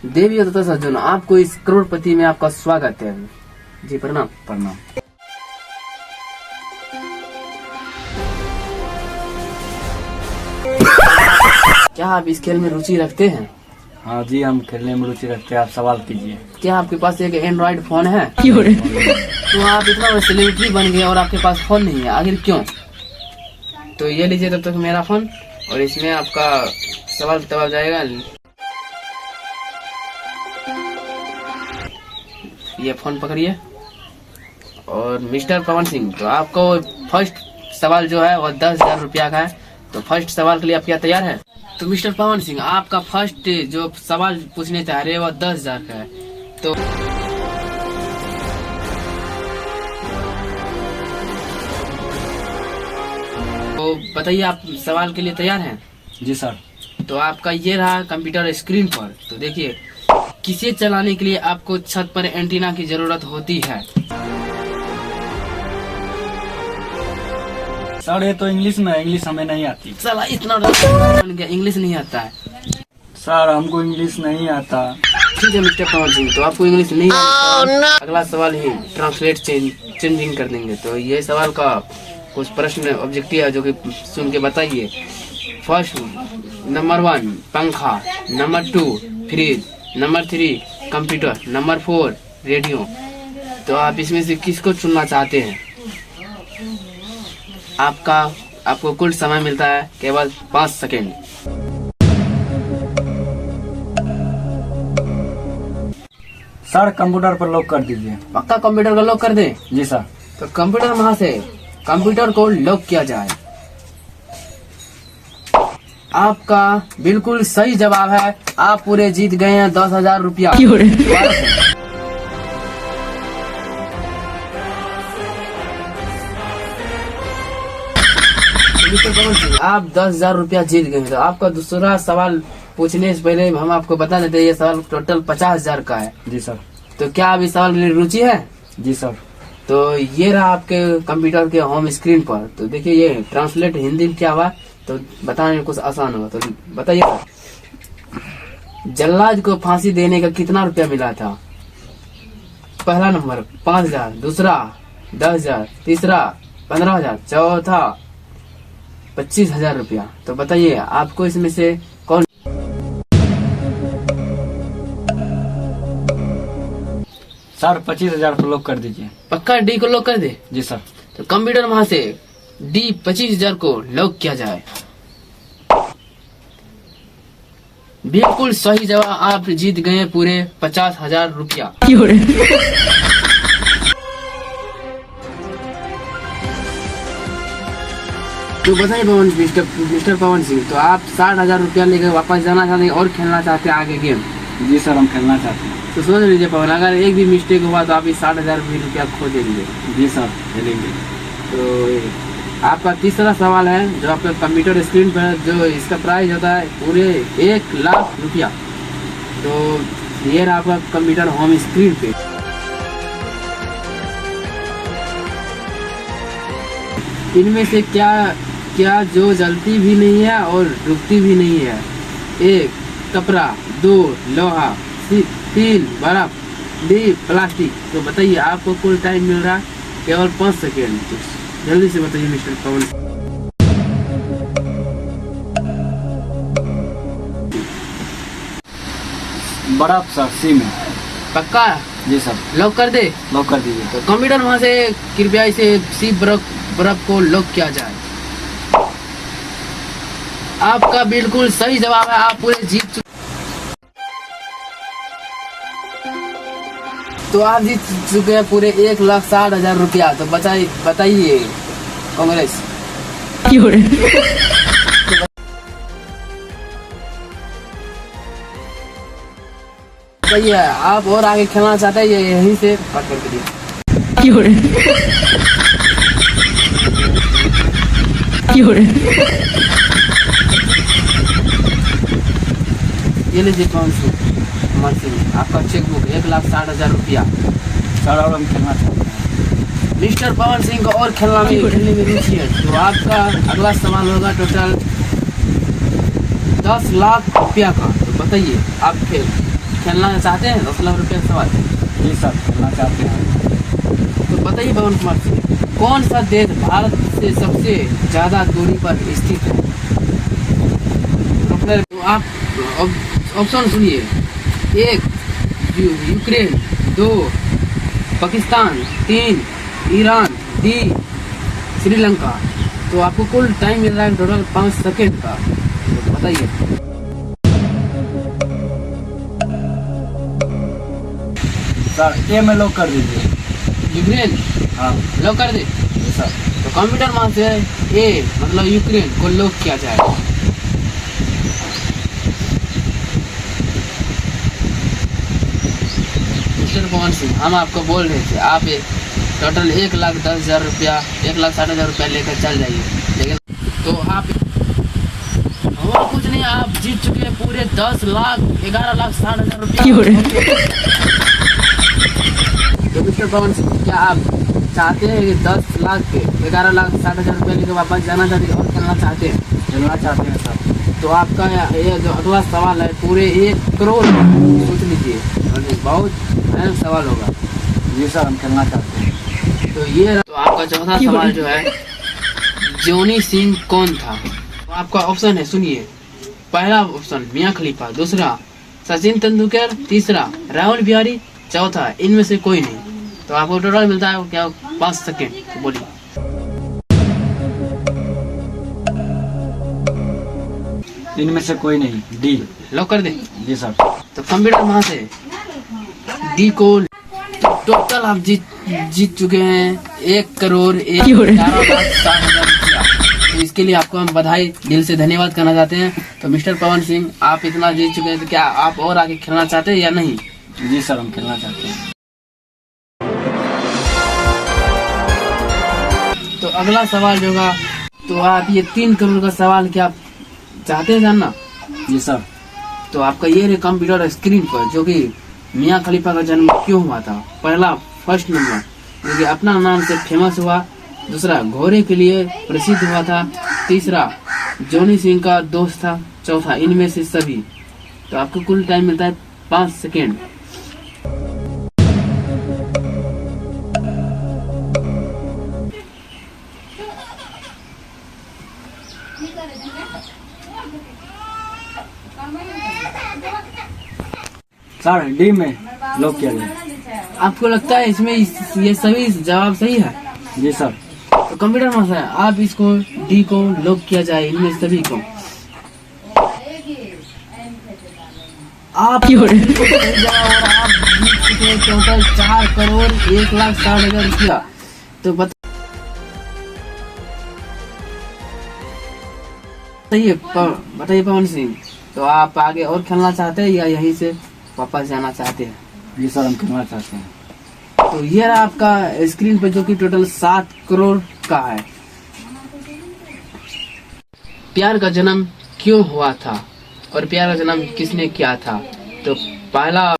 देवी तथा सज्जन, आपको इस करोड़पति में आपका स्वागत है जी। प्रणाम। प्रणाम। क्या आप इस खेल में रुचि रखते हैं? हाँ जी, हम खेलने में रुचि रखते हैं। आप सवाल कीजिए। क्या आपके पास एक एंड्रॉइड फोन है? तो आप इतना बड़ा सेलिब्रिटी बन गए और आपके पास फोन नहीं है, आखिर क्यों? तो ये लीजिए तब तक मेरा फोन, और इसमें आपका सवाल जवाब जाएगा। ये फोन पकड़िए। और मिस्टर पवन सिंह, तो आपको फर्स्ट सवाल जो है वो 10,000 रुपया का है। तो फर्स्ट सवाल के लिए आप क्या तैयार है? तो मिस्टर पवन सिंह, आपका फर्स्ट जो सवाल पूछने चाह रहे हैं वो 10,000 का है। तो बताइए, आप सवाल के लिए तैयार हैं? जी सर। तो आपका ये रहा कंप्यूटर स्क्रीन पर। तो देखिए, किसे चलाने के लिए आपको छत पर एंटीना की जरूरत होती है? सर ये तो इंग्लिश में, इंग्लिश हमें नहीं आती। साला इतना इंग्लिश नहीं आता है? सर हमको इंग्लिश नहीं आता। ठीक है मिस्टर पवन सिंह, तो आपको इंग्लिश नहीं आता। अगला सवाल ही ट्रांसलेट चेंजिंग कर देंगे। तो ये सवाल का कुछ प्रश्न ऑब्जेक्टिव है जो कि सुन के बताइए। फर्स्ट, नंबर 1 पंखा, number 2 fridge, number 3 computer, number 4 radio. तो आप इसमें से किसको चुनना चाहते हैं? आपको कुल समय मिलता है केवल 5 सेकेंड। सर कंप्यूटर पर लॉक कर दीजिए। पक्का कंप्यूटर को लॉक कर दें? जी सर। तो कंप्यूटर वहां से कंप्यूटर को लॉक किया जाए। आपका बिल्कुल सही जवाब है। आप पूरे जीत गए हैं 10,000 रुपया। आप 10,000 रुपया जीत गए। तो आपका दूसरा सवाल पूछने से पहले हम आपको बता देते हैं, ये सवाल टोटल 50,000 का है। जी सर। तो क्या आप इस सवाल में रुचि है? जी सर। तो ये रहा आपके कंप्यूटर के होम स्क्रीन पर। तो देखिए, ये ट्रांसलेट हिंदी में क्या हुआ तो बताने में कुछ आसान होगा। तो बताइए सर, जल्लाद को फांसी देने का कितना रुपया मिला था? पहला नंबर 5,000, दूसरा 10,000, तीसरा 15,000, चौथा 25,000 रुपया। तो बताइए आपको इसमें से कौन? सर 25,000 पर लॉक कर दीजिए। पक्का डी को लॉक कर दे? जी सर। तो कंप्यूटर वहां से डी 25,000 को लॉक किया जाए। बिल्कुल सही जवाब। आप जीत गए पूरे 50,000 रुपया। तो बताइए मिस्टर पवन सिंह, तो आप 60,000 रुपया लेकर वापस जाना चाहते हैं और खेलना चाहते हैं आगे गेम? जी सर, हम खेलना चाहते हैं। तो सोच लीजिए पवन, अगर एक भी मिस्टेक हुआ तो आप इस 60,000 रुपया खो देंगे। जी सर, खेलेंगे। तो आपका तीसरा सवाल है जो आपके कंप्यूटर स्क्रीन पर, जो इसका प्राइस होता है पूरे 1,00,000 रुपया। तो ये रहा आपका कंप्यूटर होम स्क्रीन पे। इनमें से क्या जो जलती भी नहीं है और रुकती भी नहीं है? 1 कपड़ा, 2 लोहा, 3 बर्फ, डी प्लास्टिक। तो बताइए, आपको कुल टाइम मिल रहा है केवल 5 सेकेंड। तो जल्दी से बताइए मिस्टर पवन। बर्फ सर, सी में। पक्का? जी सर। लॉक कर दे? लॉक कर दीजिए। तो कंप्यूटर वहां से कृपया इसे सी बर्फ को लॉक किया जाए। आपका बिल्कुल सही जवाब है। आप पूरे जीत चुके। तो आप जीत चुके हैं पूरे 1,60,000 रुपया। तो बताइए कांग्रेस। बताइए, आप और आगे खेलना चाहते हैं? यहीं से बात करके दिए। ये लीजिए कौन सी मशीन, आपका चेकबुक 1,60,000 रुपया। सर और हम खेलना चाहते हैं। मिस्टर पवन सिंह को और खेलने में रुचि है। तो आपका अगला सवाल होगा टोटल 10 लाख रुपया का। तो बताइए आप खेलना चाहते हैं 10 लाख रुपए का सवाल? जी सर, खेलना चाहते हैं। तो बताइए पवन कुमार सिंह, कौन सा देश भारत से सबसे ज्यादा दूरी पर स्थित है? तो आप ऑप्शन सुनिए। 1 Ukraine, 2 Pakistan, 3 Iran, D Sri Lanka. तो आपको कुल टाइम मिल रहा है टोटल 5 सेकेंड का। तो बताइए। सर ए में लॉक कर दीजिए। यूक्रेन हाँ लॉक कर दे। जी सर। तो कंप्यूटर वहां से ए मतलब यूक्रेन को लॉक किया जाए। मिस्टर पवन सिंह, हम आपको बोल रहे थे आप टोटल 1,10,000 रुपया 1,60,000 रुपया लेकर चल जाइए, लेकिन तो आप और कुछ नहीं, आप जीत चुके हैं पूरे 10,11,60,000 रुपया। तो मिस्टर पवन सिंह, क्या आप चाहते हैं कि 10 लाख के 11,60,000 रुपये लेकर वापस जाना चाहते हैं और खेलना चाहते हैं? खेलना चाहते हैं सर। तो आपका ये जो अगला सवाल है पूरे 1 करोड़ सोच लीजिए, और बहुत भयानक सवाल होगा। जी सर, हम खेलना चाहते हैं। तो ये तो आपका चौथा सवाल जो है, जॉनी सिंह कौन था? तो आपका ऑप्शन है, सुनिए। पहला ऑप्शन मियां खलीफा, दूसरा सचिन तेंदुलकर, तीसरा राहुल बिहारी, चौथा इनमें से कोई नहीं। तो आपको टोटल मिलता है क्या 5 सेकेंड। तो बोलिए। इनमें से कोई नहीं, डी। लॉक कर दे। जी सर। तो कंप्यूटर वहां से डी को टोटल आप जीत चुके हैं 1,11,60,000 रुपया। तो इसके लिए आपको हम बधाई दिल से धन्यवाद करना चाहते हैं। तो मिस्टर पवन सिंह, आप इतना जीत चुके हैं, तो क्या आप और आगे खेलना चाहते हैं या नहीं? जी सर, हम खेलना चाहते हैं। तो अगला सवाल जो होगा, तो आप ये 3 करोड़ का सवाल क्या आप चाहते हैं जानना? जी सर। तो आपका ये रहे कंप्यूटर स्क्रीन पर, जो कि मियां खलीफा का जन्म क्यों हुआ था? पहला फर्स्ट नंबर, जो कि अपना नाम से फेमस हुआ। दूसरा, घोड़े के लिए प्रसिद्ध हुआ था। तीसरा, जॉनी सिंह का दोस्त था। चौथा, इनमें से सभी। तो आपको कुल टाइम मिलता है 5 सेकेंड। सर डी में लॉक किया जाए। आपको लगता है इसमें ये सभी जवाब सही है? जी सर। तो कंप्यूटर मास्टर, आप इसको डी को लॉक किया जाए, इनमें से सभी को। आप सही जवाब, और आप जीत चुके हैं टोटल 4,01,60,000 रुपया। तो बताइए पवन सिंह, तो आप आगे और खेलना चाहते हैं या यहीं से वापस जाना चाहते हैं? जी सर, हम खेलना चाहते हैं। तो ये रहा आपका स्क्रीन पर, जो कि टोटल 7 करोड़ का है। प्यार का जन्म क्यों हुआ था और प्यार का जन्म किसने किया था? तो पहला